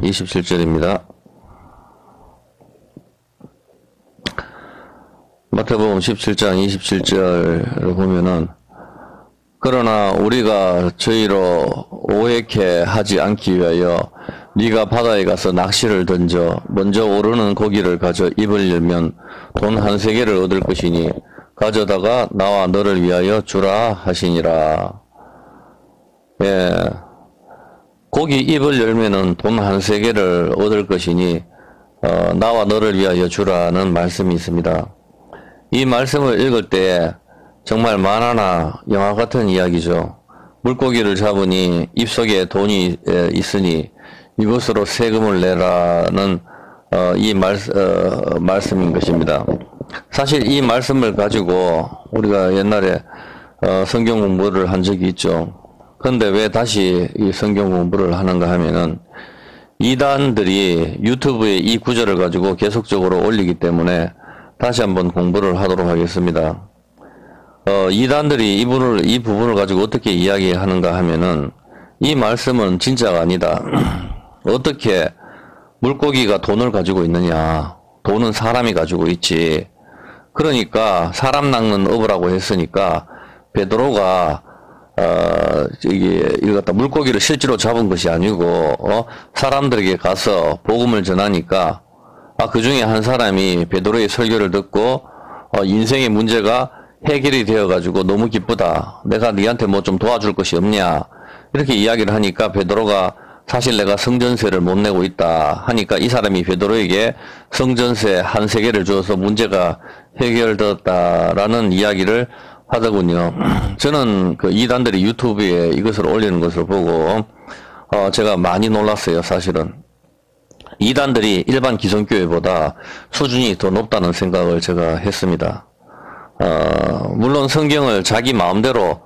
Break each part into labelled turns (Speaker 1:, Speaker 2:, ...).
Speaker 1: 27절입니다. 마태복음 17장 27절을 보면은 그러나 우리가 저희로 오해케 하지 않기 위하여 네가 바다에 가서 낚시를 던져 먼저 오르는 고기를 가져 입을 열면 돈 한 세겔을 얻을 것이니 가져다가 나와 너를 위하여 주라 하시니라. 예, 고기 입을 열면은 돈 한 세겔을 얻을 것이니 나와 너를 위하여 주라는 말씀이 있습니다. 이 말씀을 읽을 때 정말 만화나 영화 같은 이야기죠. 물고기를 잡으니 입속에 돈이 있으니 이것으로 세금을 내라는 이 말씀인 것입니다. 사실 이 말씀을 가지고 우리가 옛날에 성경 공부를 한 적이 있죠. 그런데 왜 다시 이 성경 공부를 하는가 하면은 이단들이 유튜브에 이 구절을 가지고 계속적으로 올리기 때문에 다시 한번 공부를 하도록 하겠습니다. 이단들이 이 부분을 가지고 어떻게 이야기하는가 하면은 이 말씀은 진짜가 아니다. 어떻게 물고기가 돈을 가지고 있느냐. 돈은 사람이 가지고 있지. 그러니까 사람 낚는 어부라고 했으니까 베드로가 이거 갖다 물고기를 실제로 잡은 것이 아니고 사람들에게 가서 복음을 전하니까 그 중에 한 사람이 베드로의 설교를 듣고 인생의 문제가 해결이 되어가지고 너무 기쁘다. 내가 네한테 뭐 좀 도와줄 것이 없냐. 이렇게 이야기를 하니까 베드로가 사실 내가 성전세를 못 내고 있다 하니까 이 사람이 베드로에게 성전세 한 세겔을 주어서 문제가 해결되었다라는 이야기를 하더군요. 저는 그 이단들이 유튜브에 이것을 올리는 것을 보고 제가 많이 놀랐어요. 사실은 이단들이 일반 기성교회보다 수준이 더 높다는 생각을 제가 했습니다. 물론 성경을 자기 마음대로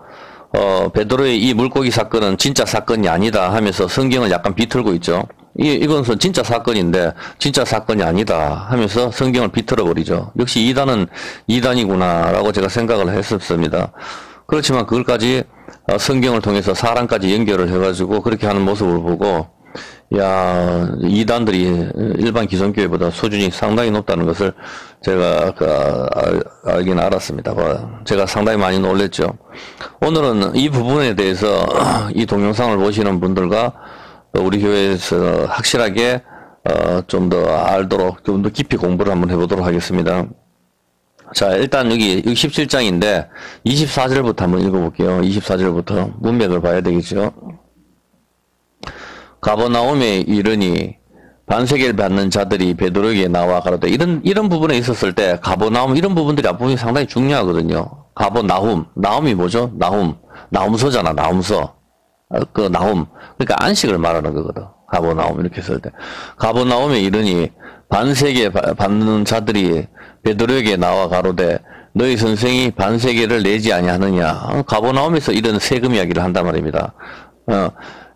Speaker 1: 베드로의 이 물고기 사건은 진짜 사건이 아니다 하면서 성경을 약간 비틀고 있죠. 이것은 진짜 사건인데 진짜 사건이 아니다 하면서 성경을 비틀어 버리죠. 역시 이단은 이단이구나 라고 제가 생각을 했었습니다. 그렇지만 그걸까지 성경을 통해서 사람까지 연결을 해가지고 그렇게 하는 모습을 보고 야, 이단들이 일반 기성교회보다 수준이 상당히 높다는 것을 제가 알긴 알았습니다. 제가 상당히 많이 놀랬죠. 오늘은 이 부분에 대해서 이 동영상을 보시는 분들과 우리 교회에서 확실하게 좀 더 알도록 좀 더 깊이 공부를 한번 해보도록 하겠습니다. 자, 일단 여기 17장인데 24절부터 한번 읽어볼게요. 24절부터 문맥을 봐야 되겠죠. 가버나움에 이르니 반세겔 받는 자들이 베드로에게 나와 가로되 이런 부분에 있었을 때 가버나움 이런 부분들이 앞부분이 상당히 중요하거든요. 나움이 뭐죠? 나움서잖아. 나움서. 그 나움. 그러니까 안식을 말하는 거거든. 가버나움 이렇게 했을 때. 가버나움에 이르니 반세겔 받는 자들이 베드로에게 나와 가로되 너희 선생이 반세겔을 내지 아니하느냐. 가버나움에서 이런 세금 이야기를 한단 말입니다.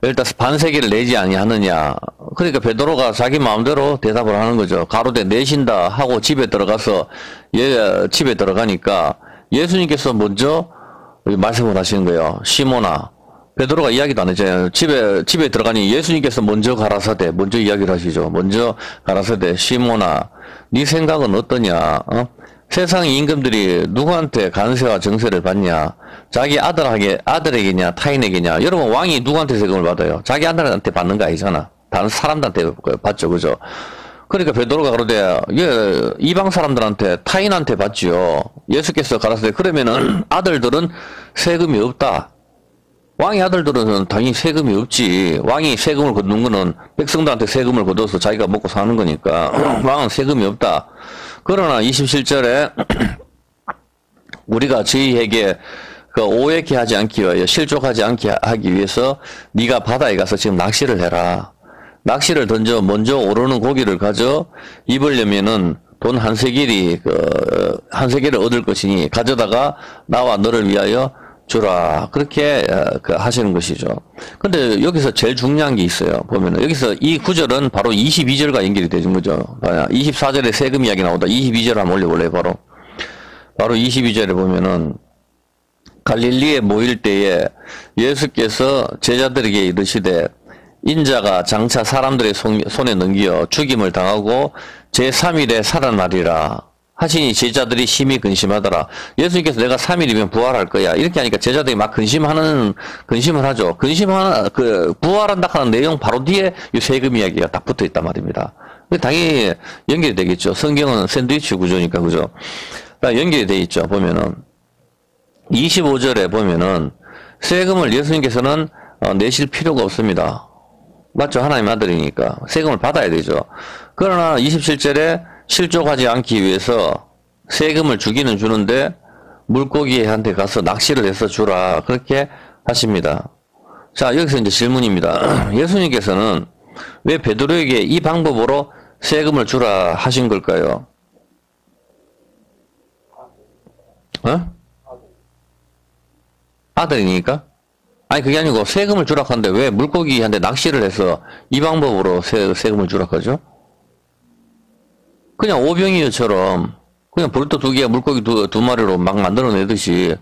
Speaker 1: 일단 반세겔을 내지 아니하느냐. 그러니까 베드로가 자기 마음대로 대답을 하는 거죠. 가로되 내신다 하고 집에 들어가서 집에 들어가니까 예수님께서 먼저 말씀을 하시는 거예요. 시몬아. 베드로가 이야기도 안 했잖아요. 집에 들어가니 예수님께서 먼저 가라사대 먼저 이야기를 하시죠. 먼저 가라사대 시몬아 네 생각은 어떠냐. 세상 임금들이 누구한테 관세와 정세를 받냐? 자기 아들에게냐, 타인에게냐? 여러분, 왕이 누구한테 세금을 받아요? 자기 아들한테 받는 거 아니잖아. 다른 사람들한테 받죠, 그죠? 그러니까 베드로가 그러되, 이방 사람들한테, 타인한테 받지요. 예수께서 가라사대, 그러면은 아들들은 세금이 없다. 왕의 아들들은 당연히 세금이 없지. 왕이 세금을 걷는 거는 백성들한테 세금을 걷어서 자기가 먹고 사는 거니까, 왕은 세금이 없다. 그러나 27절에 우리가 저희에게 오해케 하지 않기 위하여 실족하지 않게 하기 위해서 네가 바다에 가서 지금 낚시를 해라. 낚시를 던져 먼저 오르는 고기를 가져 입으려면은 돈 한 세겔을 얻을 것이니 가져다가 나와 너를 위하여 주라. 그렇게 하시는 것이죠. 근데 여기서 제일 중요한 게 있어요. 보면은 여기서 이 구절은 바로 22절과 연결이 되는 거죠. 24절에 세금 이야기 나오다 22절 한번 올려볼래요. 바로 22절에 보면은 갈릴리에 모일 때에 예수께서 제자들에게 이르시되 인자가 장차 사람들의 손에 넘겨 죽임을 당하고 제3일에 살아나리라 하시니 제자들이 심히 근심하더라. 예수님께서 내가 3일이면 부활할 거야 이렇게 하니까 제자들이 막 근심을 하죠. 부활한다 하는 내용 바로 뒤에 이 세금 이야기가 딱 붙어 있단 말입니다. 당연히 연결이 되겠죠. 성경은 샌드위치 구조니까, 그죠? 연결이 돼 있죠. 보면은 25절에 보면은 세금을 예수님께서는 내실 필요가 없습니다. 맞죠? 하나님 아들이니까 세금을 받아야 되죠. 그러나 27절에 실족하지 않기 위해서 세금을 주기는 주는데 물고기한테 가서 낚시를 해서 주라 그렇게 하십니다. 자, 여기서 이제 질문입니다. 예수님께서는 왜 베드로에게 이 방법으로 세금을 주라 하신 걸까요? 아들이니까? 아니 그게 아니고 세금을 주라 하는데 왜 물고기한테 낚시를 해서 이 방법으로 세금을 주라 하죠? 그냥 오병이어처럼 그냥 볼도 2개에 물고기 두 마리로 막 만들어내듯이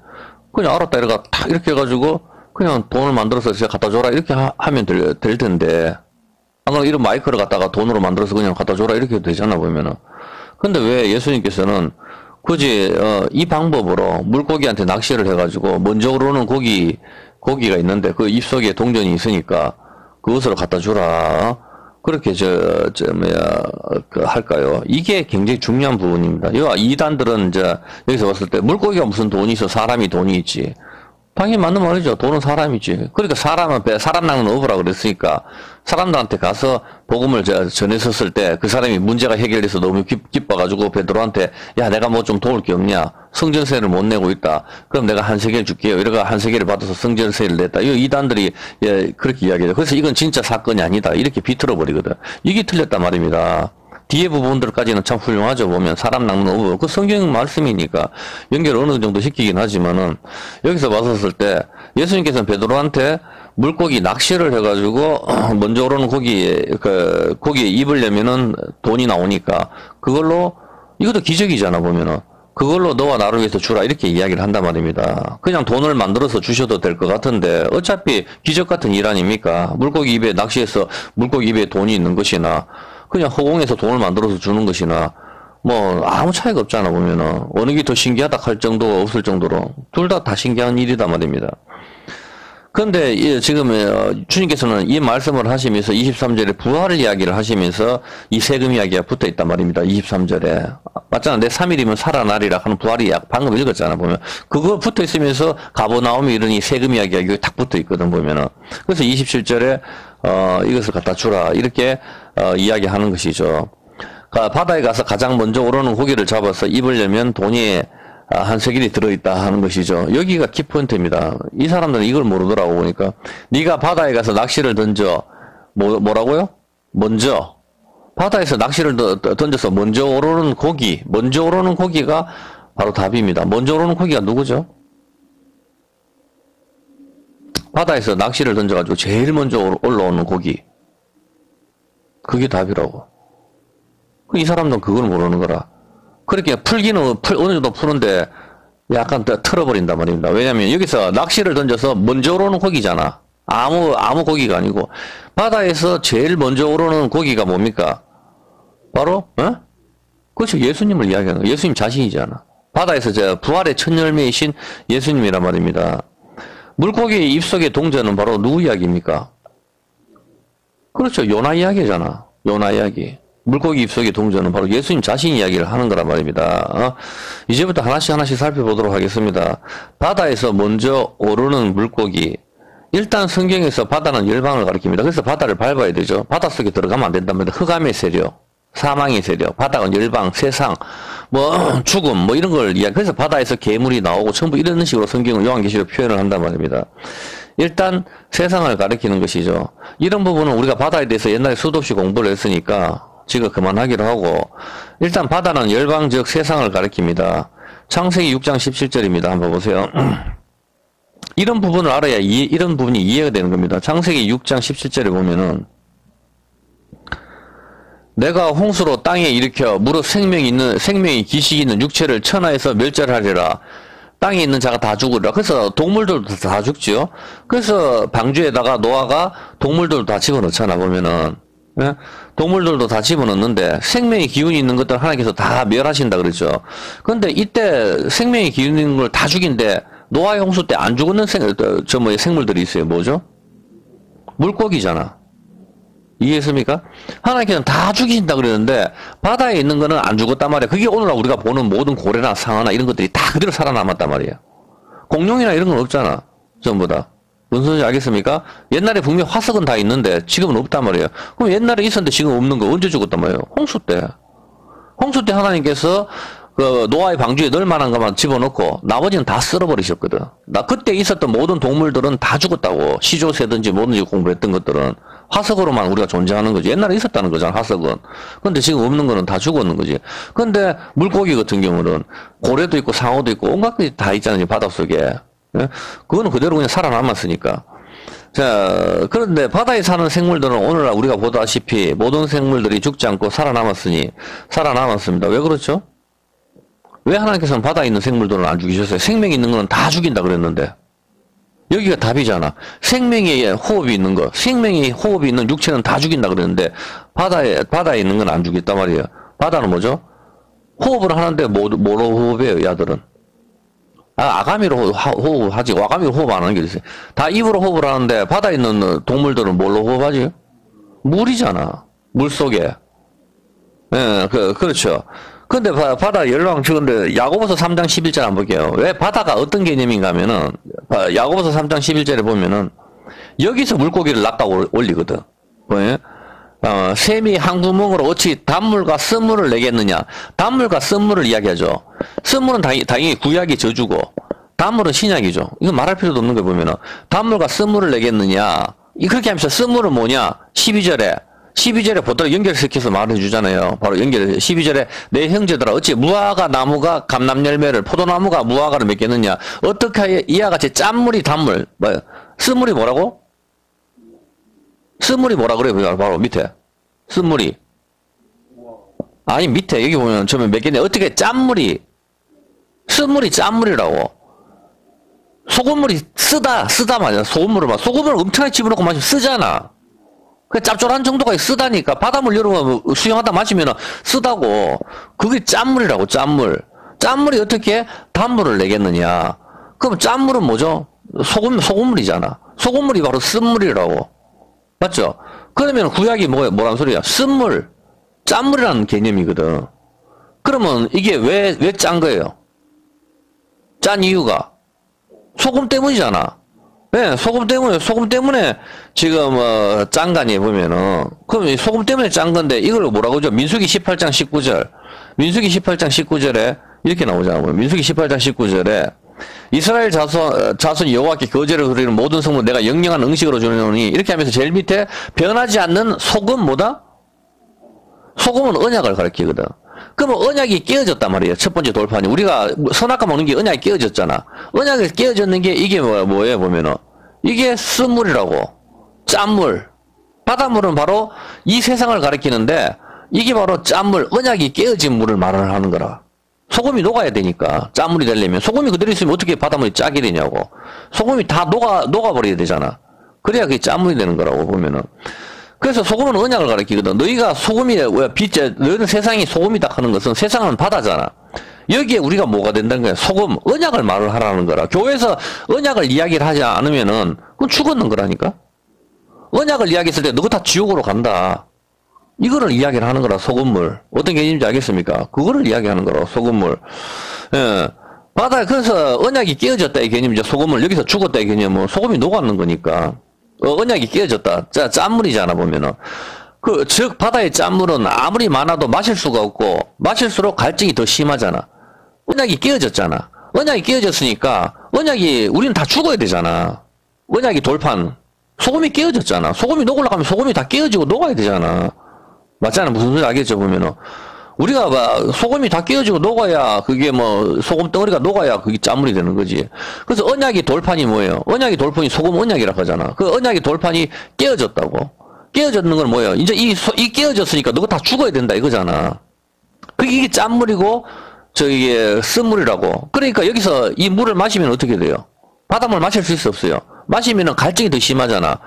Speaker 1: 그냥 알았다 이래가 탁 이렇게 해가지고 그냥 돈을 만들어서 제가 갖다 줘라 이렇게 하면 될 텐데 안 그러면 이런 마이크를 갖다가 돈으로 만들어서 그냥 갖다 줘라 이렇게 해도 되잖아 보면은. 근데 왜 예수님께서는 굳이 이 방법으로 물고기한테 낚시를 해가지고 먼저 오르는 고기가 있는데 그 입속에 동전이 있으니까 그것을 갖다 주라 그렇게 할까요? 이게 굉장히 중요한 부분입니다. 이단들은 여기서 봤을 때 물고기가 무슨 돈이 있어 사람이 돈이 있지. 당연히 맞는 말이죠. 돈은 사람이지. 그러니까 사람 낚는 어부라 그랬으니까 사람들한테 가서 복음을 전했었을 때 그 사람이 문제가 해결돼서 너무 기뻐가지고 베드로한테 야 내가 뭐 좀 도울 게 없냐 성전세를 못 내고 있다 그럼 내가 한 세겔 줄게요 이러가 한 세겔을 받아서 성전세를 냈다 이 이단들이 그렇게 이야기해요. 그래서 이건 진짜 사건이 아니다 이렇게 비틀어 버리거든. 이게 틀렸단 말입니다. 뒤에 부분들까지는 참 훌륭하죠. 보면 사람 낚는 어부 그 성경 말씀이니까 연결 어느 정도 시키긴 하지만은 여기서 봤었을 때 예수님께서는 베드로한테 물고기 낚시를 해가지고 먼저 오르는 고기에 입으려면은 돈이 나오니까 그걸로 이것도 기적이잖아 보면은 그걸로 너와 나를 위해서 주라 이렇게 이야기를 한단 말입니다. 그냥 돈을 만들어서 주셔도 될 것 같은데 어차피 기적 같은 일 아닙니까? 물고기 입에 낚시해서 물고기 입에 돈이 있는 것이나 그냥 허공에서 돈을 만들어서 주는 것이나 뭐 아무 차이가 없잖아 보면은 어느 게 더 신기하다 할 정도가 없을 정도로 둘 다 신기한 일이다 말입니다. 그런데 지금 주님께서는 이 말씀을 하시면서 23절에 부활을 이야기를 하시면서 이 세금 이야기가 붙어 있단 말입니다. 23절에 맞잖아. 내 3일이면 살아나리라 하는 부활이 이야기 방금 읽었잖아 보면 그거 붙어 있으면서 가버나움이 이러니 세금 이야기가 여기 딱 붙어 있거든 보면은. 그래서 27절에 이것을 갖다 주라 이렇게 이야기하는 것이죠. 바다에 가서 가장 먼저 오르는 고기를 잡아서 입으려면 돈이 한 세겔이 들어있다 하는 것이죠. 여기가 키포인트입니다. 이 사람들은 이걸 모르더라고 보니까. 네가 바다에 가서 낚시를 던져 뭐라고요? 먼저 바다에서 낚시를 던져서 먼저 오르는 고기가 바로 답입니다. 먼저 오르는 고기가 누구죠? 바다에서 낚시를 던져가지고 제일 먼저 올라오는 고기. 그게 답이라고. 이 사람들은 그걸 모르는 거라. 그렇게 풀기는 어느 정도 푸는데 약간 틀어버린단 말입니다. 왜냐면 여기서 낚시를 던져서 먼저 오르는 고기잖아. 아무 고기가 아니고 바다에서 제일 먼저 오르는 고기가 뭡니까? 바로 그렇죠. 예수님을 이야기하는 거예요. 예수님 자신이잖아. 바다에서 부활의 첫 열매이신 예수님이란 말입니다. 물고기 입속의 동전은 바로 누구 이야기입니까? 그렇죠. 요나 이야기잖아. 요나 이야기. 물고기 입속의 동전은 바로 예수님 자신 이야기를 하는 거란 말입니다. 이제부터 하나씩 살펴보도록 하겠습니다. 바다에서 먼저 오르는 물고기. 일단 성경에서 바다는 열방을 가리킵니다. 그래서 바다를 밟아야 되죠. 바닷속에 들어가면 안 된답니다. 흑암의 세력, 사망의 세력, 바다가 열방, 세상, 죽음, 이런 걸 이야기. 그래서 바다에서 괴물이 나오고 전부 이런 식으로 성경을 요한계시록 표현을 한단 말입니다. 일단 세상을 가리키는 것이죠. 이런 부분은 우리가 바다에 대해서 옛날에 수도 없이 공부를 했으니까 지금 그만하기로 하고 일단 바다는 열방 즉 세상을 가리킵니다. 창세기 6장 17절입니다. 한번 보세요. 이런 부분을 알아야 이런 부분이 이해가 되는 겁니다. 창세기 6장 17절에 보면은 내가 홍수로 땅에 일으켜 무릇 생명이 기식이 있는 육체를 천하에서 멸절하리라. 땅에 있는 자가 다 죽으리라. 그래서 동물들도 다 죽지요. 그래서 방주에다가 노아가 동물들도 다 집어넣잖아, 보면은. 예? 동물들도 다 집어넣는데 생명의 기운이 있는 것들 하나님께서 다 멸하신다 그랬죠. 그런데 이때 생명의 기운이 있는 걸 다 죽인데 노아의 홍수 때 안 죽었는 생물들이 있어요. 뭐죠? 물고기잖아. 이해했습니까? 하나님께서는 다 죽이신다 그러는데 바다에 있는 거는 안 죽었단 말이야. 그게 오늘날 우리가 보는 모든 고래나 상어나 이런 것들이 다 그대로 살아남았단 말이야. 공룡이나 이런 건 없잖아. 전부 다. 무슨 소리인지 알겠습니까? 옛날에 분명히 화석은 다 있는데 지금은 없단 말이에요. 그럼 옛날에 있었는데 지금 없는 거 언제 죽었단 말이에요? 홍수 때. 홍수 때 하나님께서 그 노아의 방주에 넣을 만한 것만 집어넣고 나머지는 다 쓸어버리셨거든. 나 그때 있었던 모든 동물들은 다 죽었다고. 시조새든지 뭐든지 공부했던 것들은 화석으로만 우리가 존재하는 거지. 옛날에 있었다는 거잖아, 화석은. 근데 지금 없는 거는 다 죽었는 거지. 근데 물고기 같은 경우는 고래도 있고 상어도 있고 온갖 것이 다 있잖아요, 바닷속에. 예? 그거는 그대로 그냥 살아남았으니까. 자, 그런데 바다에 사는 생물들은 오늘날 우리가 보다시피 모든 생물들이 죽지 않고 살아남았으니 살아남았습니다. 왜 그렇죠? 왜 하나님께서는 바다에 있는 생물들은 안 죽이셨어요? 생명이 있는 거는 다 죽인다 그랬는데. 여기가 답이잖아. 생명의 호흡이 있는 거, 생명의 호흡이 있는 육체는 다 죽인다 그랬는데 바다에 있는 건 안 죽였단 말이에요. 바다는 뭐죠? 호흡을 하는데 뭐로 호흡해요, 야들은? 아가미로 호흡하지. 아가미로 호흡 안 하는 게 있어요. 다 입으로 호흡을 하는데 바다에 있는 동물들은 뭘로 호흡하지? 물이잖아. 물 속에. 예, 그렇죠. 근데 바다 열왕 죽은데 야고보서 3장 11절 한번 볼게요. 왜 바다가 어떤 개념인가 하면은 야고보서 3장 11절에 보면은 여기서 물고기를 낚아 올리거든. 왜? 샘이 한 구멍으로 어찌 단물과 쓴물을 내겠느냐. 단물과 쓴물을 이야기하죠. 쓴물은 당연히 구약이 저주고 단물은 신약이죠. 이거 말할 필요도 없는 거 보면은 단물과 쓴물을 내겠느냐. 그렇게 하면서 쓴물은 뭐냐. 12절에 보도록 연결시켜서 말해 주잖아요. 바로 12절에 내 형제들아 어찌 무화과 나무가 감람열매를 포도나무가 무화과를 맺겠느냐. 어떻게 이와 같이 짠물이 단물 쓴물이 뭐라고? 쓴물이 뭐라 그래요? 바로 밑에 쓴물이 아니 밑에 여기 보면 처음에 맺겠냐. 어떻게 짠물이 쓴물이 짠물이라고. 소금물이 쓰다 말이야. 소금물을 엄청나게 집어넣고 마시면 쓰잖아. 그 짭조란 정도가 쓰다니까. 바닷물 여러분 수영하다 마시면 쓰다고. 그게 짠물이라고. 짠물이 어떻게 단물을 내겠느냐. 그럼 짠물은 뭐죠? 소금물이잖아. 소금물이 바로 쓴물이라고. 맞죠? 그러면 구약이 뭐란 소리야? 쓴물, 짠물이라는 개념이거든. 그러면 이게 왜 짠 거예요? 짠 이유가 소금 때문이잖아. 네, 소금 때문에 지금 짠 거 아니에요, 보면은. 그럼 소금 때문에 짠 건데 이걸 뭐라고 하죠? 민수기 18장 19절. 민수기 18장 19절에 이렇게 나오잖아요. 민수기 18장 19절에 이스라엘 자손 여호와께 거제를 드리는 모든 성물 내가 영영한 음식으로 주노니 이렇게 하면서 제일 밑에 변하지 않는 소금 뭐다? 소금은 언약을 가리키거든. 그러면 언약이 깨어졌단 말이에요. 첫 번째 돌판이. 우리가 선악과 먹는 게 언약이 깨어졌잖아. 언약이 깨어졌는 게 이게 뭐예요 보면은. 이게 쓴물이라고. 짠물. 바닷물은 바로 이 세상을 가리키는데 이게 바로 짠물. 언약이 깨어진 물을 말을 하는 거라. 소금이 녹아야 되니까. 짠물이 되려면. 소금이 그대로 있으면 어떻게 바닷물이 짜게 되냐고. 소금이 다 녹아버려야 되잖아. 그래야 그게 짠물이 되는 거라고 보면은. 그래서 소금은 언약을 가리키거든. 너희가 소금이 왜 빛에 너희는 세상이 소금이다 하는 것은 세상은 바다잖아. 여기에 우리가 뭐가 된다는 거야? 소금, 언약을 말을 하라는 거라. 교회에서 언약을 이야기를 하지 않으면은 그건 죽었는 거라니까. 언약을 이야기했을 때 너가 다 지옥으로 간다. 이거를 이야기를 하는 거라. 소금물. 어떤 개념인지 알겠습니까? 그거를 이야기하는 거라. 소금물. 예. 바다에 그래서 언약이 깨어졌다 이 개념이죠. 소금을 여기서 죽었다 이 개념은 소금이 녹았는 거니까. 언약이 깨어졌다. 짠물이잖아, 보면은. 즉, 바다의 짠물은 아무리 많아도 마실 수가 없고, 마실수록 갈증이 더 심하잖아. 언약이 깨어졌잖아. 언약이 깨어졌으니까, 우리는 다 죽어야 되잖아. 언약이 돌판. 소금이 깨어졌잖아. 소금이 녹으려고 하면 소금이 다 깨어지고 녹아야 되잖아. 맞잖아. 무슨 소리 알겠죠, 보면은. 우리가 소금이 다 깨어지고 녹아야 그게 소금 덩어리가 녹아야 그게 짠물이 되는 거지. 그래서 언약의 돌판이 뭐예요? 언약의 돌판이 소금 언약이라고 하잖아. 그 언약의 돌판이 깨어졌다고. 깨어졌는 건 뭐예요? 이제 이 깨어졌으니까 너가 다 죽어야 된다 이거잖아. 이게 짠물이고 저기 쓴물이라고. 그러니까 여기서 이 물을 마시면 어떻게 돼요? 바닷물 마실 수 있어 없어요? 마시면은 갈증이 더 심하잖아.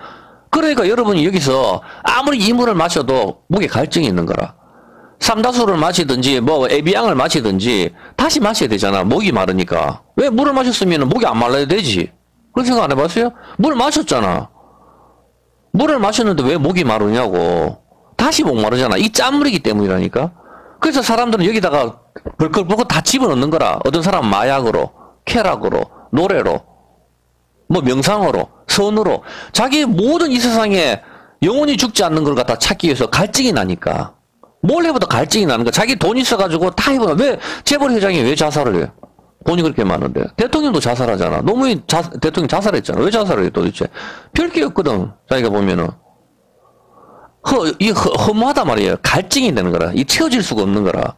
Speaker 1: 그러니까 여러분이 여기서 아무리 이 물을 마셔도 목에 갈증이 있는 거라. 삼다수를 마시든지 뭐 에비앙을 마시든지 다시 마셔야 되잖아. 목이 마르니까. 왜 물을 마셨으면 목이 안 말라야 되지? 그런 생각 안 해봤어요? 물을 마셨잖아. 물을 마셨는데 왜 목이 마르냐고. 다시 목 마르잖아. 이 짠물이기 때문이라니까. 그래서 사람들은 여기다가 벌컥벌컥 다 집어넣는 거라. 어떤 사람은 마약으로, 쾌락으로, 노래로, 뭐 명상으로, 선으로 자기 모든 이 세상에 영원히 죽지 않는 걸 갖다 찾기 위해서 갈증이 나니까. 뭘 해봐도 갈증이 나는 거야. 자기 돈 있어가지고 다 해보나. 왜 재벌 회장이 왜 자살을 해? 돈이 그렇게 많은데. 대통령도 자살하잖아. 노무현 대통령 자살했잖아. 왜 자살을 해 도대체? 별게 없거든. 자기가 보면은. 허무하단 말이에요. 갈증이 되는 거라. 이 채워질 수가 없는 거라.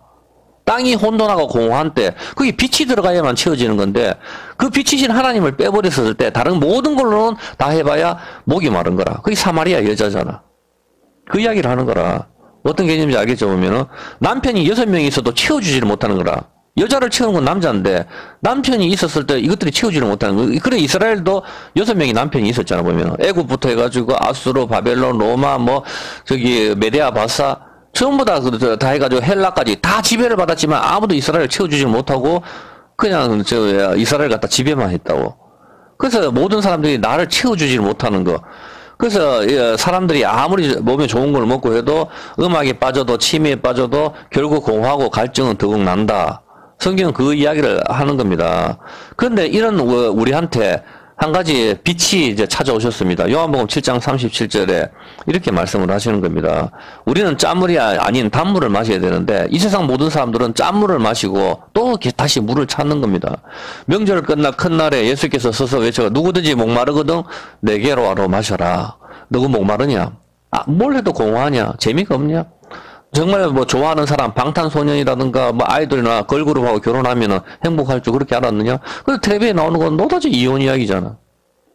Speaker 1: 땅이 혼돈하고 공허한 때 그게 빛이 들어가야만 채워지는 건데 그 빛이신 하나님을 빼버렸을 때 다른 모든 걸로는 다 해봐야 목이 마른 거라. 그게 사마리아 여자잖아. 그 이야기를 하는 거라. 어떤 개념인지 알겠죠? 보면은 남편이 6명이 있어도 채워주지를 못하는 거라. 여자를 채우는 건 남자인데 남편이 있었을 때 이것들이 채우지를 못하는 거. 그래 이스라엘도 6명이 남편이 있었잖아. 보면 애굽부터 해가지고 아수르, 바벨론, 로마, 뭐 저기 메데아, 바사 전부 다 해가지고 헬라까지 다 지배를 받았지만 아무도 이스라엘을 채워주지 못하고 그냥 이스라엘 갖다 지배만 했다고. 그래서 모든 사람들이 나를 채워주지 못하는 거. 그래서 사람들이 아무리 몸에 좋은 걸 먹고 해도 음악에 빠져도 치매에 빠져도 결국 공허하고 갈증은 더욱 난다. 성경은 그 이야기를 하는 겁니다. 그런데 이런 우리한테 한 가지 빛이 이제 찾아오셨습니다. 요한복음 7장 37절에 이렇게 말씀을 하시는 겁니다. 우리는 짠물이 아닌 단물을 마셔야 되는데 이 세상 모든 사람들은 짠물을 마시고 또 다시 물을 찾는 겁니다. 명절 끝나 큰 날에 예수께서 서서 외쳐 누구든지 목마르거든 내게로 와로 마셔라. 너가 목마르냐? 뭘 해도 공허하냐? 재미가 없냐? 정말 뭐 좋아하는 사람 방탄소년이라든가 뭐 아이돌이나 걸그룹하고 결혼하면은 행복할 줄 그렇게 알았느냐? 근데 텔레비에 나오는 건 노다지 이혼 이야기잖아.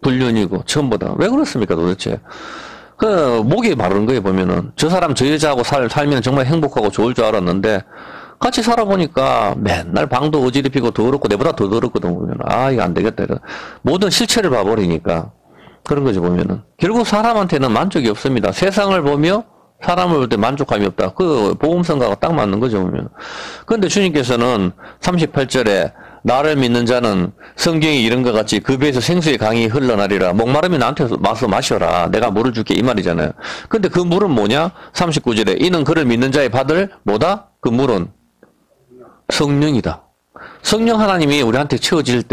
Speaker 1: 불륜이고 전부 다. 왜 그렇습니까 도대체? 그 목이 마른 거에 보면은 저 사람 저 여자하고 살면 정말 행복하고 좋을 줄 알았는데 같이 살아보니까 맨날 방도 어지럽히고 더럽고 내보다 더 더럽거든 보면. 이거 안 되겠다. 모든 실체를 봐버리니까 그런 거지 보면은. 결국 사람한테는 만족이 없습니다. 세상을 보며 사람을 볼 때 만족감이 없다. 그 복음성과가 딱 맞는 거죠, 보면. 그런데 주님께서는 38절에 나를 믿는 자는 성경이 이런 것 같이 그 배에서 생수의 강이 흘러나리라. 목마르면 나한테 와서 마셔라. 내가 물을 줄게 이 말이잖아요. 근데 그 물은 뭐냐? 39절에 이는 그를 믿는 자의 받을 뭐다? 그 물은 성령이다. 성령 하나님이 우리한테 채워질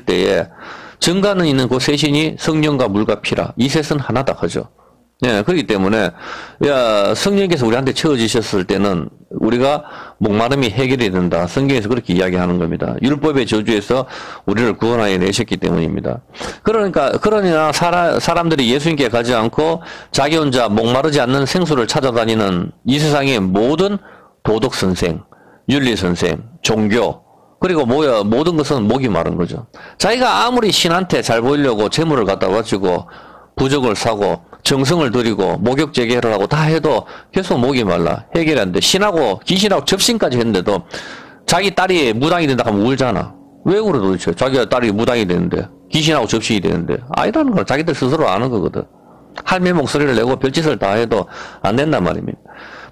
Speaker 1: 때에 증가는 있는 그 셋이니 성령과 물과 피라. 이 셋은 하나다 하죠. 네, 그렇기 때문에 성령께서 우리한테 채워지셨을 때는 우리가 목마름이 해결이 된다. 성경에서 그렇게 이야기하는 겁니다. 율법의 저주에서 우리를 구원하여 내셨기 때문입니다. 그러나 사람들이 예수님께 가지 않고 자기 혼자 목마르지 않는 생수를 찾아다니는 이 세상의 모든 도덕 선생, 윤리 선생, 종교 그리고 모든 것은 목이 마른 거죠. 자기가 아무리 신한테 잘 보이려고 재물을 갖다 바치고 부적을 사고 정성을 들이고 목욕제계를 하고 다 해도 계속 목이 말라. 해결이 안 돼. 신하고 귀신하고 접신까지 했는데도 자기 딸이 무당이 된다 하면 울잖아. 왜 그래 도대체? 자기가 딸이 무당이 되는데 귀신하고 접신이 되는데 아니라는 걸 자기들 스스로 아는 거거든. 할매 목소리를 내고 별짓을 다 해도 안 된단 말입니다.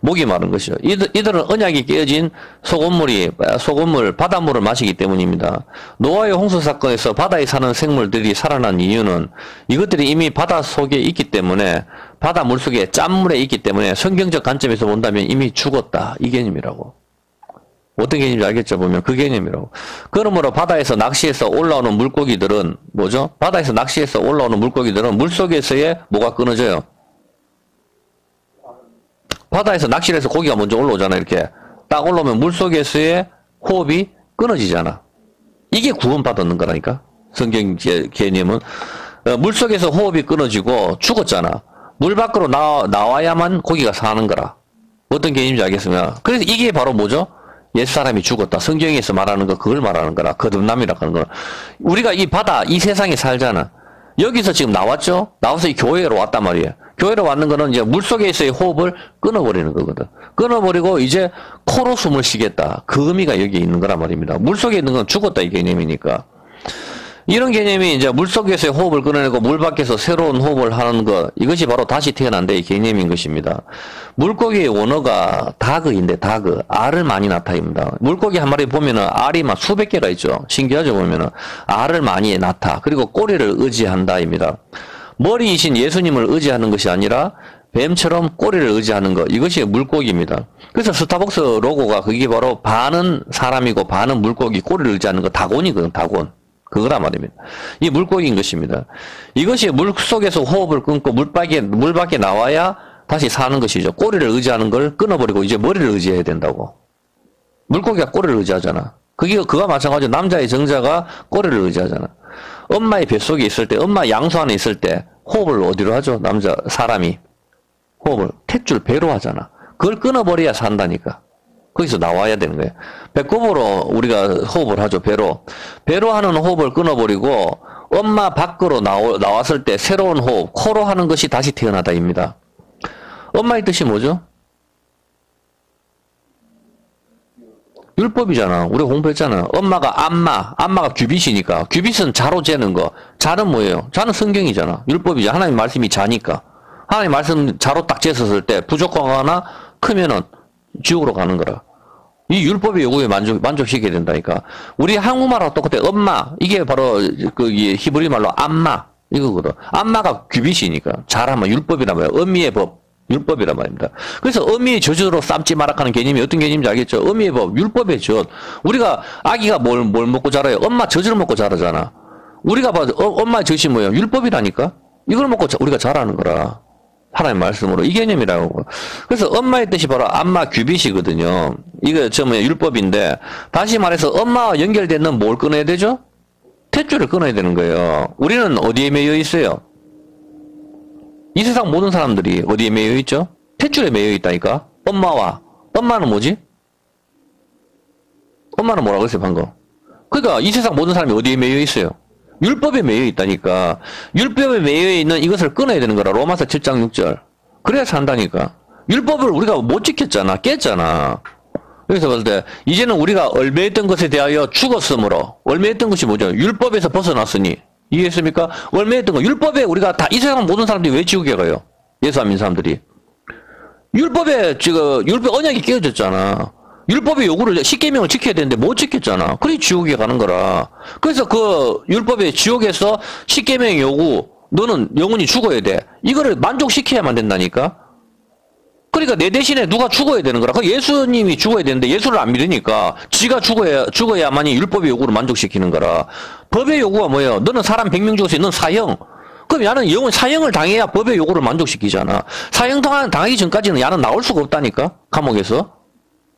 Speaker 1: 목이 마른 것이죠. 이들은 언약이 깨어진 소금물, 바닷물을 마시기 때문입니다. 노아의 홍수 사건에서 바다에 사는 생물들이 살아난 이유는 이것들이 이미 바다 속에 있기 때문에 바다 물속에 짠물에 있기 때문에 성경적 관점에서 본다면 이미 죽었다. 이 개념이라고. 어떤 개념인지 알겠죠? 보면 그 개념이라고. 그러므로 바다에서 낚시해서 올라오는 물고기들은 뭐죠? 바다에서 낚시해서 올라오는 물고기들은 물속에서의 뭐가 끊어져요? 바다에서 낚시를 해서 고기가 먼저 올라오잖아. 이렇게 딱 올라오면 물속에서의 호흡이 끊어지잖아. 이게 구원받는 거라니까. 성경 개념은 물속에서 호흡이 끊어지고 죽었잖아. 물 밖으로 나와야만 고기가 사는 거라. 어떤 개념인지 알겠습니다. 그래서 이게 바로 뭐죠? 옛사람이 죽었다. 성경에서 말하는 거 그걸 말하는 거라. 거듭남이라고 하는 거라. 우리가 이 바다 이 세상에 살잖아. 여기서 지금 나왔죠? 나와서 이 교회로 왔단 말이에요. 교회로 왔는 거는 이제 물속에서의 호흡을 끊어버리는 거거든. 끊어버리고 이제 코로 숨을 쉬겠다. 그 의미가 여기 있는 거란 말입니다. 물속에 있는 건 죽었다 이 개념이니까. 이런 개념이 이제 물속에서의 호흡을 끊어내고 물 밖에서 새로운 호흡을 하는 것, 이것이 바로 다시 태어난다 이 개념인 것입니다. 물고기의 원어가 다그인데 다그, 알을 많이 나타입니다. 물고기 한 마리 보면은 알이 막 수백 개가 있죠. 신기하죠 보면은. 알을 많이 낳다. 그리고 꼬리를 의지한다입니다. 머리이신 예수님을 의지하는 것이 아니라 뱀처럼 꼬리를 의지하는 것, 이것이 물고기입니다. 그래서 스타벅스 로고가 그게 바로 반은 사람이고 반은 물고기, 꼬리를 의지하는 거 다곤이거든, 다곤. 그거란 말입니다. 이 물고기인 것입니다. 이것이 물속에서 호흡을 끊고 물 밖에 나와야 다시 사는 것이죠. 꼬리를 의지하는 걸 끊어버리고 이제 머리를 의지해야 된다고. 물고기가 꼬리를 의지하잖아. 그가 마찬가지로 남자의 정자가 꼬리를 의지하잖아. 엄마의 뱃속에 있을 때, 엄마 양수 안에 있을 때 호흡을 어디로 하죠? 사람이. 호흡을 탯줄 배로 하잖아. 그걸 끊어버려야 산다니까. 거기서 나와야 되는 거예요. 배꼽으로 우리가 호흡을 하죠, 배로. 배로 하는 호흡을 끊어버리고, 엄마 밖으로 나왔을 때 새로운 호흡, 코로 하는 것이 다시 태어나다입니다. 엄마의 뜻이 뭐죠? 율법이잖아. 우리가 공부했잖아. 엄마가 안마가 규빗이니까. 규빗은 자로 재는 거. 자는 뭐예요? 자는 성경이잖아. 율법이잖아. 하나님 말씀이 자니까. 하나님 말씀 자로 딱 쟀었을 때 부족하거나 크면은 지옥으로 가는 거라. 이 율법의 요구에 만족시켜야 된다니까. 우리 한국말하고 똑같아. 엄마. 이게 바로 히브리 말로 안마. 이거거든. 안마가 규빗이니까. 자라면 율법이란 말이야. 어미의 법. 율법이란 말입니다. 그래서 어미의 젖으로 삶지 마라 하는 개념이 어떤 개념인지 알겠죠? 어미의 법, 율법의 젖. 우리가 아기가 뭘 먹고 자라요? 엄마 젖을 먹고 자라잖아. 우리가 봐도 엄마의 젖이 뭐예요? 율법이라니까? 이걸 먹고 우리가 자라는 거라. 하나님 말씀으로. 이 개념이라고. 그래서 엄마의 뜻이 바로 안마 규빗이거든요. 이거 율법인데, 다시 말해서 엄마와 연결되는 뭘 끊어야 되죠? 탯줄을 끊어야 되는 거예요. 우리는 어디에 매여 있어요? 이 세상 모든 사람들이 어디에 매여 있죠? 탯줄에 매여 있다니까? 엄마는 뭐지? 엄마는 뭐라고 했어요, 방금? 그러니까 이 세상 모든 사람이 어디에 매여 있어요? 율법에 매여 있다니까. 율법에 매여 있는 이것을 끊어야 되는 거라. 로마서 7장 6절. 그래야 산다니까. 율법을 우리가 못 지켰잖아. 깼잖아. 그래서 볼 때 이제는 우리가 얽매였던 것에 대하여 죽었으므로. 얽매였던 것이 뭐죠? 율법에서 벗어났으니. 이해했습니까? 얽매였던 거. 율법에 우리가 다 이 세상 모든 사람들이 왜 지옥에 가요? 예수 안 믿는 사람들이. 율법에 율법 언약이 깨어졌잖아. 율법의 요구를 십계명을 지켜야 되는데 못 지켰잖아. 그래 지옥에 가는 거라. 그래서 그 율법의 지옥에서 십계명 요구 너는 영원히 죽어야 돼. 이거를 만족시켜야만 된다니까. 그러니까 내 대신에 누가 죽어야 되는 거라. 그 예수님이 죽어야 되는데 예수를 안 믿으니까 지가 죽어야만이 율법의 요구를 만족시키는 거라. 법의 요구가 뭐예요? 너는 사람 100명 죽었으니 넌 사형. 그럼 야는 영원 사형을 당해야 법의 요구를 만족시키잖아. 사형 당하기 전까지는 야는 나올 수가 없다니까. 감옥에서.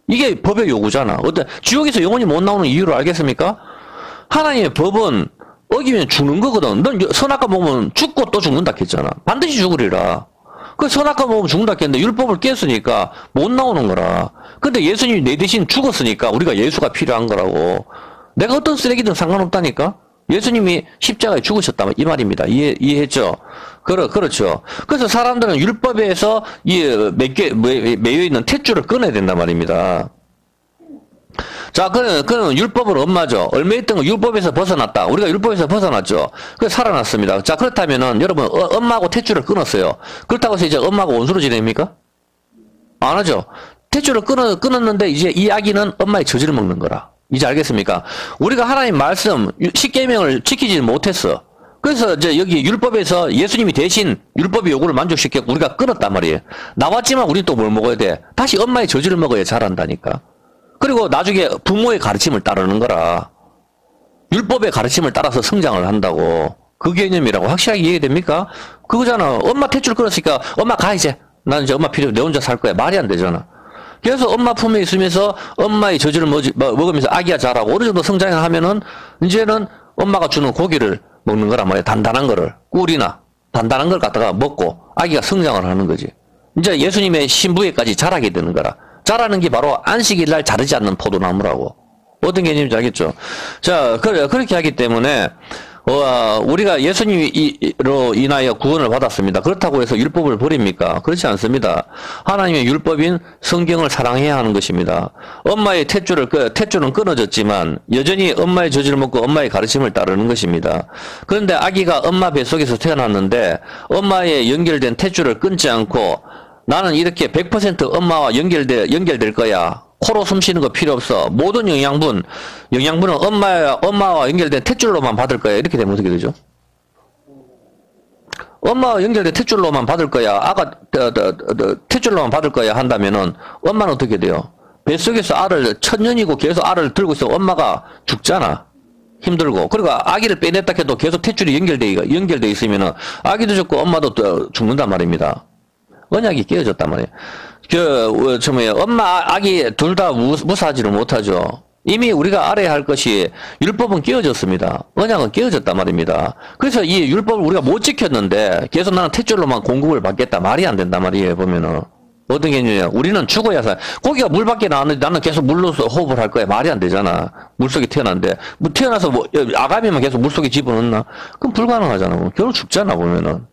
Speaker 1: 이게 법의 요구잖아. 지옥에서 영원히 못 나오는 이유를 알겠습니까? 하나님의 법은 어기면 죽는 거거든. 넌 선악과 먹으면 죽고 또 죽는다 했잖아. 반드시 죽으리라. 그 선악과 먹으면 죽는다 했는데 율법을 깼으니까 못 나오는 거라. 근데 예수님이 내 대신 죽었으니까 우리가 예수가 필요한 거라고. 내가 어떤 쓰레기든 상관없다니까? 예수님이 십자가에 죽으셨다 이 말입니다. 이해했죠? 그렇죠. 그래서 사람들은 율법에서 매여 있는 탯줄을 끊어야 된단 말입니다. 자, 그는 율법을 엄마죠. 얽매였던 거 율법에서 벗어났다. 우리가 율법에서 벗어났죠. 그래서 살아났습니다. 자, 그렇다면은 여러분 엄마하고 탯줄을 끊었어요. 그렇다고 해서 이제 엄마하고 원수로 지냅니까? 안 하죠. 탯줄을 끊었는데 이제 이 아기는 엄마의 저지를 먹는 거라. 이제 알겠습니까? 우리가 하나님 말씀 십계명을 지키지 못했어. 그래서 이제 여기 율법에서 예수님이 대신 율법의 요구를 만족시켜 우리가 끊었단 말이에요. 나왔지만 우리는 또 뭘 먹어야 돼? 다시 엄마의 저주를 먹어야 자란다니까. 그리고 나중에 부모의 가르침을 따르는 거라. 율법의 가르침을 따라서 성장을 한다고. 그 개념이라고 확실하게 이해됩니까? 그거잖아. 엄마 탯줄 끊었으니까 엄마 가 이제. 나는 이제 엄마 필요 내 혼자 살 거야. 말이 안 되잖아. 그래서 엄마 품에 있으면서 엄마의 저주를 먹으면서 아기가 자라고 어느 정도 성장을 하면은 이제는 엄마가 주는 고기를 먹는 거란 말이야. 단단한 거를. 꿀이나 단단한 걸 갖다가 먹고 아기가 성장을 하는 거지. 이제 예수님의 신부에까지 자라게 되는 거라. 자라는 게 바로 안식일 날 자르지 않는 포도나무라고. 어떤 개념인지 알겠죠? 자, 그렇게 하기 때문에 우리가 예수님으로 인하여 구원을 받았습니다. 그렇다고 해서 율법을 버립니까? 그렇지 않습니다. 하나님의 율법인 성경을 사랑해야 하는 것입니다. 엄마의 탯줄은 끊어졌지만 여전히 엄마의 젖을 먹고 엄마의 가르침을 따르는 것입니다. 그런데 아기가 엄마 뱃속에서 태어났는데 엄마의 연결된 탯줄을 끊지 않고 나는 이렇게 100% 엄마와 연결될 거야. 코로 숨 쉬는 거 필요 없어. 모든 영양분은 엄마와 연결된 탯줄로만 받을 거야. 이렇게 되면 어떻게 되죠? 엄마와 연결된 탯줄로만 받을 거야. 탯줄로만 받을 거야 한다면은 엄마는 어떻게 돼요? 뱃속에서 천년이고 계속 알을 들고 있어. 엄마가 죽잖아. 힘들고. 그리고 아기를 빼냈다 해도 계속 탯줄이 연결돼 있으면은 아기도 죽고 엄마도 죽는단 말입니다. 언약이 깨어졌단 말이에요. 엄마, 아기 둘 다 무사하지를 못하죠. 이미 우리가 알아야 할 것이 율법은 깨어졌습니다. 언약은 깨어졌단 말입니다. 그래서 이 율법을 우리가 못 지켰는데 계속 나는 탯줄로만 공급을 받겠다. 말이 안 된단 말이에요, 보면은. 어떤 개념이냐. 우리는 죽어야 살. 고기가 물 밖에 나왔는데 나는 계속 물로서 호흡을 할 거야. 말이 안 되잖아. 물속에 태어났는데. 태어나서 아가미만 계속 물속에 집어넣나? 그럼 불가능하잖아. 결국 죽잖아, 보면은.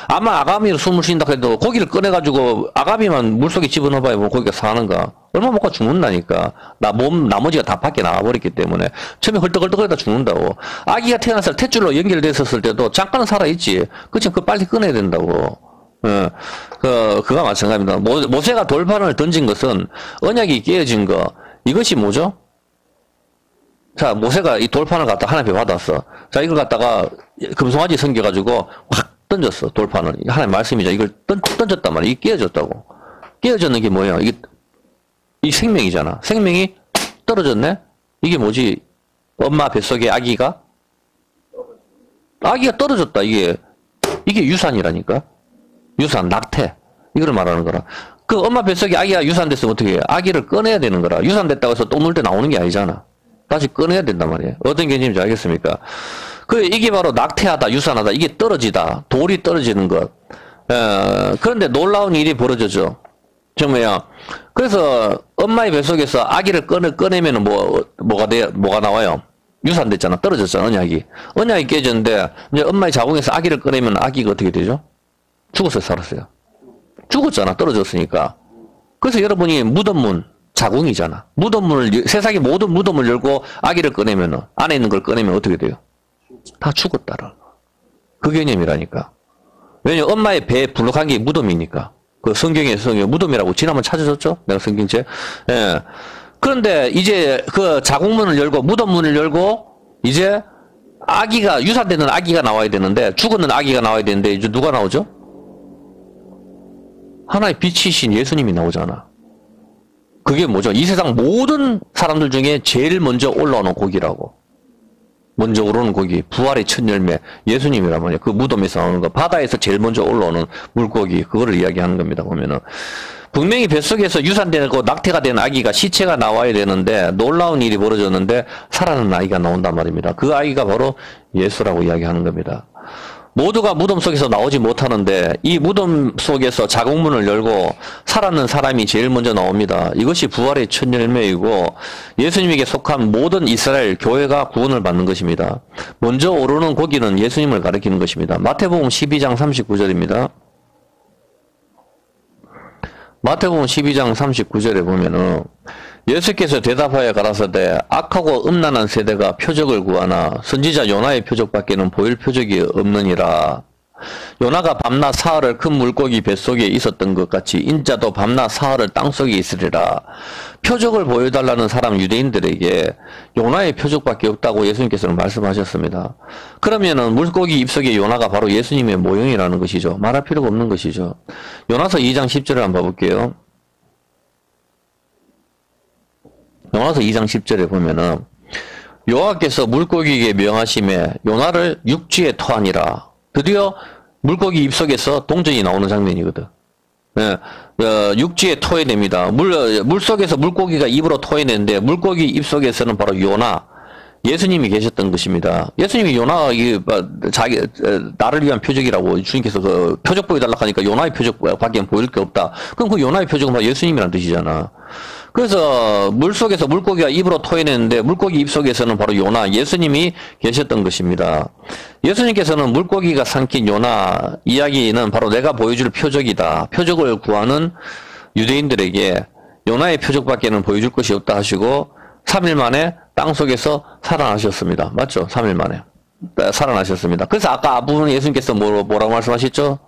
Speaker 1: 아마 아가미로 숨을 쉰다 해도 고기를 꺼내가지고 아가미만 물속에 집어넣어봐야 뭐 고기가 사는가. 얼마 못 가 죽는다니까. 나머지가 다 밖에 나와버렸기 때문에. 처음에 헐떡헐떡거리다 죽는다고. 아기가 태어났을 때 탯줄로 연결됐었을 때도 잠깐은 살아있지. 그치만 그거 빨리 꺼내야 된다고. 그가 마찬가지입니다. 모세가 돌판을 던진 것은 언약이 깨어진 거. 이것이 뭐죠? 자, 모세가 이 돌판을 갖다 하나님께 받았어. 자, 이걸 갖다가 금송아지 생겨가지고 확 던졌어, 돌판을. 하나님 말씀이죠. 이걸 던졌단 말이야. 이게 깨어졌다고. 깨어졌는 게 뭐야? 이 생명이잖아. 생명이 떨어졌네? 이게 뭐지? 엄마 뱃속에 아기가 떨어졌다. 이게 유산이라니까? 유산, 낙태. 이걸 말하는 거라. 그 엄마 뱃속에 아기가 유산됐으면 어떻게 해? 아기를 꺼내야 되는 거라. 유산됐다고 해서 또 놀 때 나오는 게 아니잖아. 다시 꺼내야 된단 말이에요. 어떤 개념인지 알겠습니까? 이게 바로 낙태하다, 유산하다, 이게 떨어지다, 돌이 떨어지는 것. 그런데 놀라운 일이 벌어졌죠. 그래서 엄마의 뱃속에서 아기를 꺼내면은 뭐가 나와요? 유산됐잖아, 떨어졌잖아, 언약이 깨졌는데, 이제 엄마의 자궁에서 아기를 꺼내면 아기가 어떻게 되죠? 죽었어요, 살았어요? 죽었잖아, 떨어졌으니까. 그래서 여러분이 무덤문, 자궁이잖아. 세상의 모든 무덤을 열고 아기를 꺼내면은, 안에 있는 걸 꺼내면 어떻게 돼요? 다 죽었다라. 그 개념이라니까. 왜냐면 엄마의 배에 불룩한 게 무덤이니까. 그 성경에서 무덤이라고 지난번 찾아줬죠? 내가 성경책. 예. 그런데 이제 그 자궁문을 열고 무덤문을 열고 이제 유산되는 아기가 나와야 되는데 죽었는 아기가 나와야 되는데 이제 누가 나오죠? 하나의 빛이신 예수님이 나오잖아. 그게 뭐죠? 이 세상 모든 사람들 중에 제일 먼저 올라오는 곡이라고. 먼저 오르는 고기, 부활의 첫 열매, 예수님이란 말이에요. 그 무덤에서 나오는 거, 바다에서 제일 먼저 올라오는 물고기, 그거를 이야기하는 겁니다, 보면은. 분명히 뱃속에서 유산되고 낙태가 된 아기가 시체가 나와야 되는데, 놀라운 일이 벌어졌는데, 살아난 아이가 나온단 말입니다. 그 아이가 바로 예수라고 이야기하는 겁니다. 모두가 무덤 속에서 나오지 못하는데 이 무덤 속에서 자궁문을 열고 살아있는 사람이 제일 먼저 나옵니다. 이것이 부활의 첫 열매이고 예수님에게 속한 모든 이스라엘 교회가 구원을 받는 것입니다. 먼저 오르는 고기는 예수님을 가리키는 것입니다. 마태복음 12장 39절입니다. 마태복음 12장 39절에 보면은 예수께서 대답하여 가라사대 악하고 음란한 세대가 표적을 구하나 선지자 요나의 표적밖에는 보일 표적이 없느니라. 요나가 밤낮 사흘을 큰 물고기 뱃속에 있었던 것 같이 인자도 밤낮 사흘을 땅속에 있으리라. 표적을 보여달라는 사람 유대인들에게 요나의 표적밖에 없다고 예수님께서는 말씀하셨습니다. 그러면은 물고기 입속에 요나가 바로 예수님의 모형이라는 것이죠. 말할 필요가 없는 것이죠. 요나서 2장 10절을 한번 봐볼게요. 요나서 2장 10절에 보면은 여호와께서 물고기에게 명하심에 요나를 육지에 토하니라. 드디어 물고기 입속에서 동전이 나오는 장면이거든. 예, 육지에 토해냅니다. 물속에서 물고기가 입으로 토해내는데 물고기 입속에서는 바로 요나, 예수님이 계셨던 것입니다. 예수님이 요나, 나를 위한 표적이라고 주님께서 그 표적 보여달라고 하니까 요나의 표적밖에 보일 게 없다. 그럼 그 요나의 표적은 바로 예수님이라는 뜻이잖아. 그래서 물속에서 물고기가 입으로 토해내는데 물고기 입속에서는 바로 요나, 예수님이 계셨던 것입니다. 예수님께서는 물고기가 삼킨 요나 이야기는 바로 내가 보여줄 표적이다. 표적을 구하는 유대인들에게 요나의 표적밖에는 보여줄 것이 없다 하시고 3일 만에 땅속에서 살아나셨습니다. 맞죠? 3일 만에 살아나셨습니다. 그래서 아까 앞부분에 예수님께서 뭐라고 말씀하셨죠?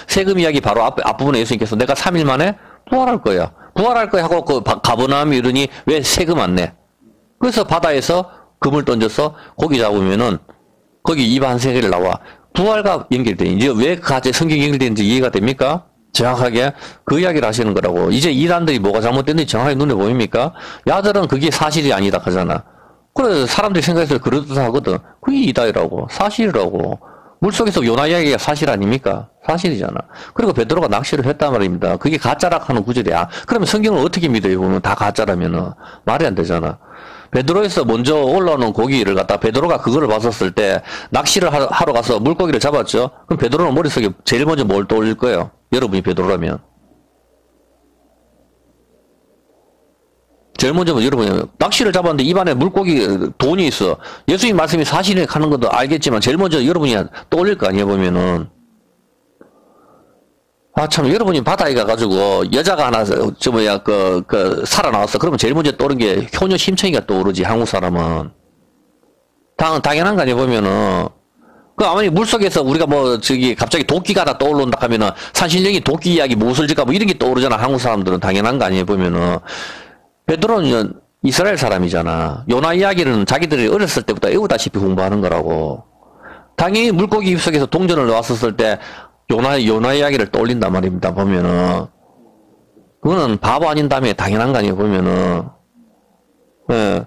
Speaker 1: 세금 이야기 바로 앞부분에 예수님께서 내가 3일 만에 부활할 거야. 부활할 거야 하고 그 가버나움이 이르니 왜 세금 안 내? 그래서 바다에서 금을 던져서 고기 잡으면은 거기 입 한 세 개를 나와. 부활과 연결돼. 이제 왜 같이 성경이 연결되는지 이해가 됩니까? 정확하게 그 이야기를 하시는 거라고. 이제 이단들이 뭐가 잘못됐는지 정확하게 눈에 보입니까? 야들은 그게 사실이 아니다 하잖아. 그래 사람들이 생각해서 그렇듯하거든. 그게 이다이라고. 사실이라고. 물속에서 요나 이야기가 사실 아닙니까? 사실이잖아. 그리고 베드로가 낚시를 했단 말입니다. 그게 가짜라 하는 구절이야. 그러면 성경을 어떻게 믿어요? 보면 다 가짜라면은 말이 안 되잖아. 베드로에서 먼저 올라오는 고기를 갖다 베드로가 그거를 봤었을 때 낚시를 하러 가서 물고기를 잡았죠. 그럼 베드로는 머릿속에 제일 먼저 뭘 떠올릴 거예요? 여러분이 베드로라면. 제일 먼저 여러분이 낚시를 잡았는데 입안에 물고기 돈이 있어. 예수님 말씀이 사실에 가는 것도 알겠지만 제일 먼저 여러분이 떠올릴 거 아니에요 보면은. 아 참 여러분이 바다에 가가지고 여자가 하나 살아나왔어. 그러면 제일 먼저 떠오른 게 효녀 심청이가 떠오르지. 한국 사람은. 당연한 거 아니에요 보면은. 그 아무리 물속에서 우리가 갑자기 도끼가 하나 떠오른다 하면은 산신령이 도끼 이야기 무엇을 질까 이런 게 떠오르잖아. 한국 사람들은 당연한 거 아니에요 보면은. 베드로는 이스라엘 사람이잖아. 요나 이야기는 자기들이 어렸을 때부터 애우다시피 공부하는 거라고. 당연히 물고기 입속에서 동전을 넣었을 때 요나 이야기를 떠올린단 말입니다. 보면은 그거는 바보 아닌 다음에 당연한 거 아니에요 보면은. 예.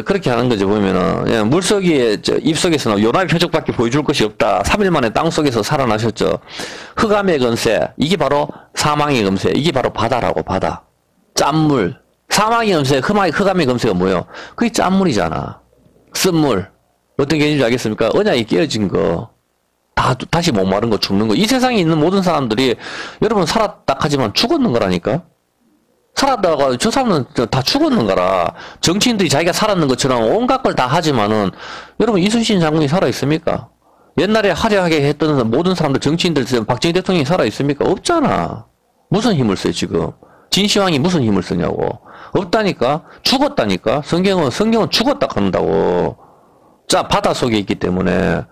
Speaker 1: 그렇게 하는 거죠, 보면은. 예, 입속에서는 요나의 표적밖에 보여줄 것이 없다. 3일 만에 땅 속에서 살아나셨죠. 흑암의 권세, 이게 바로 사망의 권세, 이게 바로 바다라고, 바다. 짠물. 사망의 권세, 흑암의 권세가 뭐예요? 그게 짠물이잖아. 쓴물. 어떤 개념인지 알겠습니까? 언약이 깨어진 거. 다시 목마른 거, 죽는 거. 이 세상에 있는 모든 사람들이, 여러분 살았다 하지만 죽었는 거라니까? 살았다가 저 사람은 다 죽었는 거라. 정치인들이 자기가 살았는 것처럼 온갖 걸 다 하지만은 여러분 이순신 장군이 살아 있습니까? 옛날에 화려하게 했던 모든 사람들 정치인들 박정희 대통령이 살아 있습니까? 없잖아. 무슨 힘을 써요 지금? 진시황이 무슨 힘을 쓰냐고. 없다니까. 죽었다니까. 성경은 죽었다 한다고. 자 바다 속에 있기 때문에.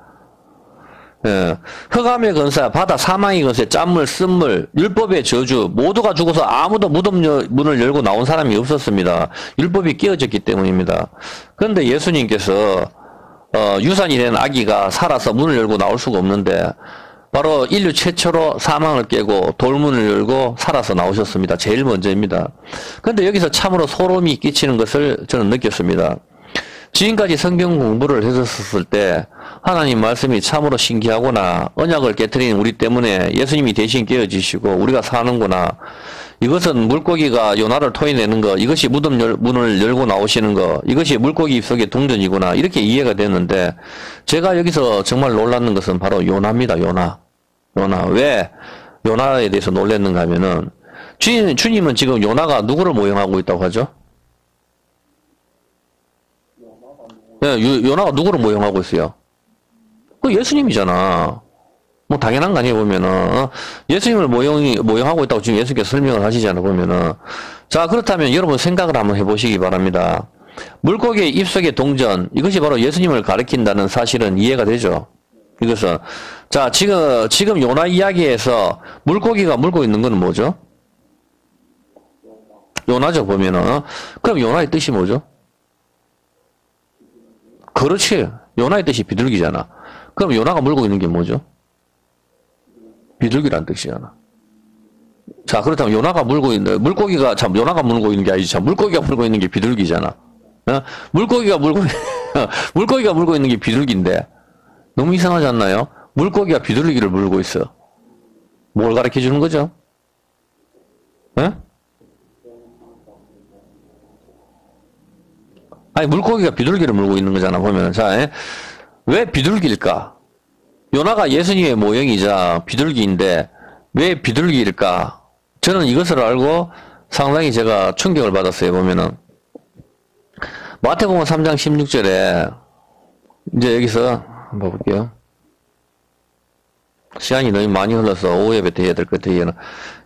Speaker 1: 예. 흑암의 권세, 바다 사망의 권세, 짠물, 쓴물, 율법의 저주, 모두가 죽어서 아무도 무덤 문을 열고 나온 사람이 없었습니다. 율법이 깨어졌기 때문입니다. 그런데 예수님께서 유산이 된 아기가 살아서 문을 열고 나올 수가 없는데 바로 인류 최초로 사망을 깨고 돌문을 열고 살아서 나오셨습니다. 제일 먼저입니다. 그런데 여기서 참으로 소름이 끼치는 것을 저는 느꼈습니다. 지금까지 성경 공부를 했었을 때 하나님 말씀이 참으로 신기하구나. 언약을 깨트린 우리 때문에 예수님이 대신 깨어지시고 우리가 사는구나. 이것은 물고기가 요나를 토해내는 거, 이것이 문을 열고 나오시는 거, 이것이 물고기 입속의 동전이구나. 이렇게 이해가 됐는데 제가 여기서 정말 놀랐는 것은 바로 요나입니다. 요나. 왜 요나에 대해서 놀랐는가 하면은 주님은 지금 요나가 누구를 모형하고 있다고 하죠? 네, 요나가 누구를 모형하고 있어요? 그 예수님이잖아. 뭐 당연한 거 아니에요 보면은. 예수님을 모형하고 있다고 지금 예수님께서 설명을 하시잖아 보면은. 자 그렇다면 여러분 생각을 한번 해보시기 바랍니다. 물고기의 입속의 동전, 이것이 바로 예수님을 가리킨다는 사실은 이해가 되죠. 이것은 자 지금 요나 이야기에서 물고기가 물고 있는 건 뭐죠? 요나죠 보면은. 그럼 요나의 뜻이 뭐죠? 그렇지. 요나의 뜻이 비둘기잖아. 그럼 요나가 물고 있는 게 뭐죠? 비둘기란 뜻이잖아. 자, 그렇다면 요나가 물고 있는, 요나가 물고 있는 게 아니지. 참, 물고기가 물고 있는 게 비둘기잖아. 어? 물고기가 물고 있는 게 비둘기인데. 너무 이상하지 않나요? 물고기가 비둘기를 물고 있어. 뭘 가르쳐 주는 거죠? 예? 아니, 물고기가 비둘기를 물고 있는 거잖아, 보면은. 자, 왜 비둘기일까? 요나가 예수님의 모형이자 비둘기인데, 왜 비둘기일까? 저는 이것을 알고 상당히 제가 충격을 받았어요, 보면은. 마태복음 3장 16절에, 이제 여기서 한번 볼게요. 시간이 너무 많이 흘러서 오후 예배 때 해야 될 것 같아요.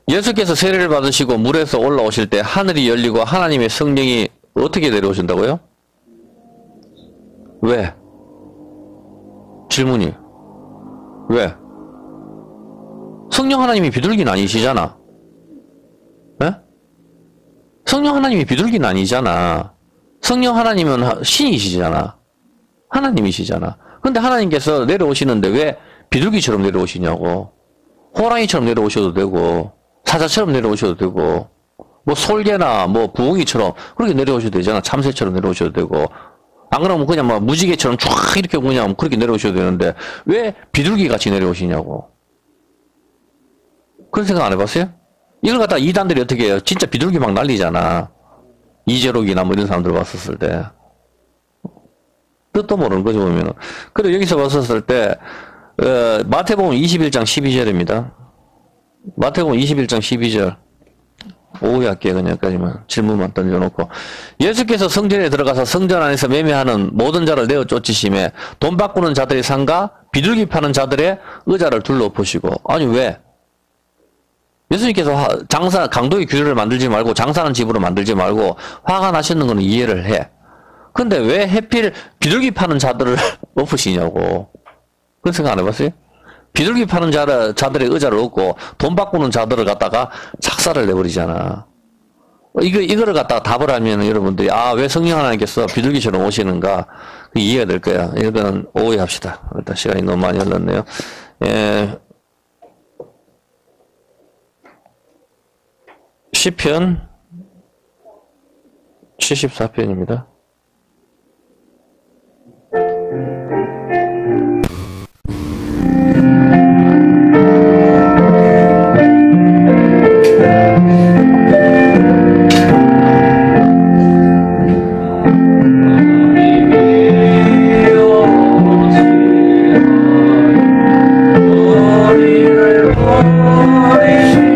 Speaker 1: 예수께서 세례를 받으시고 물에서 올라오실 때 하늘이 열리고 하나님의 성령이 어떻게 내려오신다고요? 왜? 질문이. 왜? 성령 하나님이 비둘기는 아니시잖아. 예? 성령 하나님이 비둘기는 아니잖아. 성령 하나님은 신이시잖아. 하나님이시잖아. 근데 하나님께서 내려오시는데 왜 비둘기처럼 내려오시냐고. 호랑이처럼 내려오셔도 되고, 사자처럼 내려오셔도 되고, 뭐 솔개나 뭐 부엉이처럼 그렇게 내려오셔도 되잖아. 참새처럼 내려오셔도 되고. 안 그러면 그냥 막 무지개처럼 쫙 이렇게 그냥 그렇게 내려오셔도 되는데 왜 비둘기 같이 내려오시냐고. 그런 생각 안 해봤어요? 이걸 갖다 이단들이 어떻게 해요? 진짜 비둘기 막 날리잖아. 이재록이나 뭐 이런 사람들 봤었을 때. 뜻도 모르는 거죠, 보면은. 그리고 여기서 봤었을 때, 마태복음 21장 12절입니다. 마태복음 21장 12절. 오후에 할게요, 그냥까지만. 질문만 던져놓고. 예수께서 성전에 들어가서 성전 안에서 매매하는 모든 자를 내어 쫓으심에 돈 바꾸는 자들의 상가, 비둘기 파는 자들의 의자를 둘러보시고. 아니, 왜? 예수님께서 강도의 규례를 만들지 말고 장사하는 집으로 만들지 말고 화가 나시는 건 이해를 해. 근데 왜 해필 비둘기 파는 자들을 엎으시냐고. 그런 생각 안 해봤어요? 비둘기 파는 자들의 의자를 얻고 돈 바꾸는 자들을 갖다가 착사를 내버리잖아. 이거를 갖다가 답을 하면 여러분들이, 왜 성령 하나님께서 비둘기처럼 오시는가, 이해가 될 거야. 이거는 오해합시다. 일단 시간이 너무 많이 흘렀네요. 시편 74편입니다.
Speaker 2: Glory, glory.